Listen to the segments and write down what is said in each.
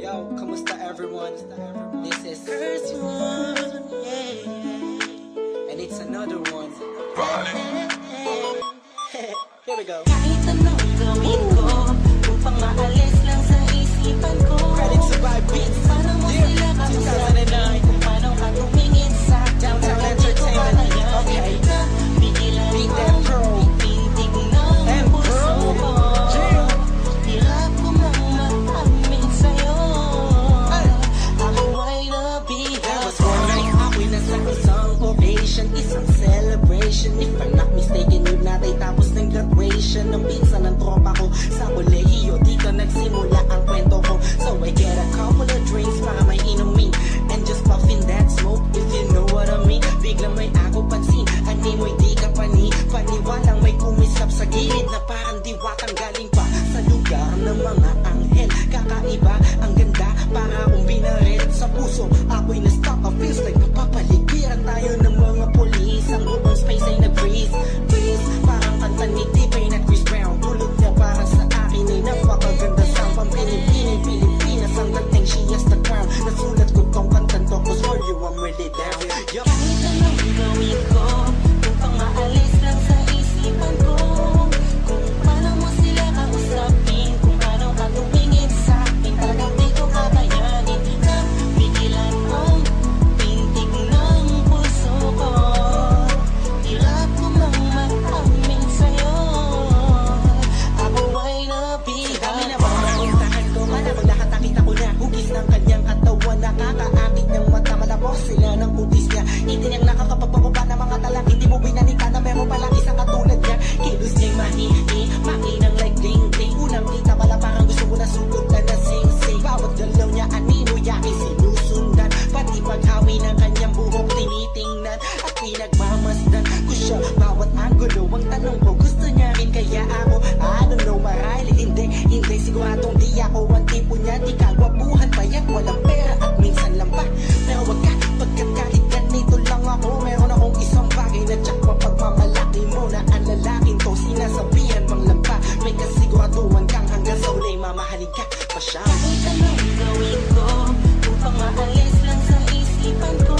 Yo, kamusta everyone? This is first one, yeah. And it's another one. Here we go. Kahit anong gawin ko upang maalis lang sa isipan ko. Credit to Vibe Beats. Paano mo sila kausapin? Kung paano ka tumingin sa Downtown Entertainment. Okay. Bigilan Beat mo, that pro. pintig ng puso ko. Hirap ko mang maamin sa'yo. Ako ay nabihag. That was one night. Ako'y nasa isang ovation, isang celebration. If I'm not mistaken, yun natin tapos ng graduation ng pinsan ng tropa ko sa kolehiyo. Dito nagsimula ang kwento ko. So I get a couple of drinks para may inumin and just puffin that smoke, if you know what I mean. Biglang may ako pansin, animoy di ka paniwalang may kumislap sa gilid na parang diwatang galing pa sa lugar ng mga anghel. Kakaiba, ang ganda, para akong binaret sa puso. Ako'y na-stuck, feels like napapaligiran tayo ng mga polis. Ang buong space ay nag-freeze, parang kanta ni T-Pain at Chris Brown. Tulog niya para sa akin ay napakaganda sa pampiling-piling Pilipinas. Ang dating she has the crown. Nasulat ko tong kantan to, cause for you I'm really down. Yup. Kahit anong gawin ko upang maalis lang sa isipan ko. Kung paano mo sila kausapin, kung paano ka tumingin sa akin, talagang di ko kakayanin na pigilan ang pintig ng puso ko. Hirap ko mang maamin sa'yo. Ako ay nabihag. Kami na makapuntahan ko, malamang nakakita ko na hugis ng kanyang katawan. Nakakaakit ng mata, malabos sila ng kutis niya. Itiniyang nakakapagpababa ng mga talang hindi mo binalita na meron palang isang katulad niya. Kilos niya'y mainang like ding-ding. Unang kita pala parang gusto mo na sugod na nasing-sing. Bawat galaw niya anino yakin sinusundan, pati paghawi ng kanyang buhok tinitingnan at pinagmamasdan ko siya. Bawat angulo ang tanong ko, gusto niya rin kaya ako? I don't know, marahil hindi siguradong di ako ang tipo niya. Di kagwapuhan payat walang pera at minsan lang pa. Pero wag ka, pagkat kahit ganito lang ako, meron akong isang bagay na tsak mapagmamalaki mo na ang lalaking to sinasabihan mang lampa. May kasiguraduhan kang hanggang sa uli mamahalin ka pa siya. Kahit anong gawin ko upang maalis lang sa isipan ko.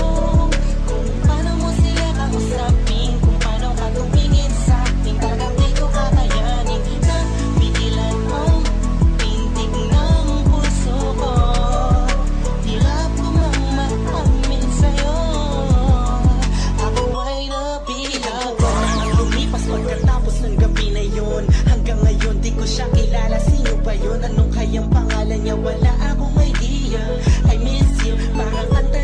Kung paano mo sila kausapin, kung paano ka tumingin sa akin, talagang di ko kakayanin na pigilan ang pintig ng puso ko. Hirap ko mang maamin sa'yo. Ako ay nabihag. Ang lumipas pagkatapos ng gabi na yun. Hanggang ngayon di ko siya kilala. Sino ba yun? Anong kayang pangalan niya? Wala akong idea. I miss you. Parang kanta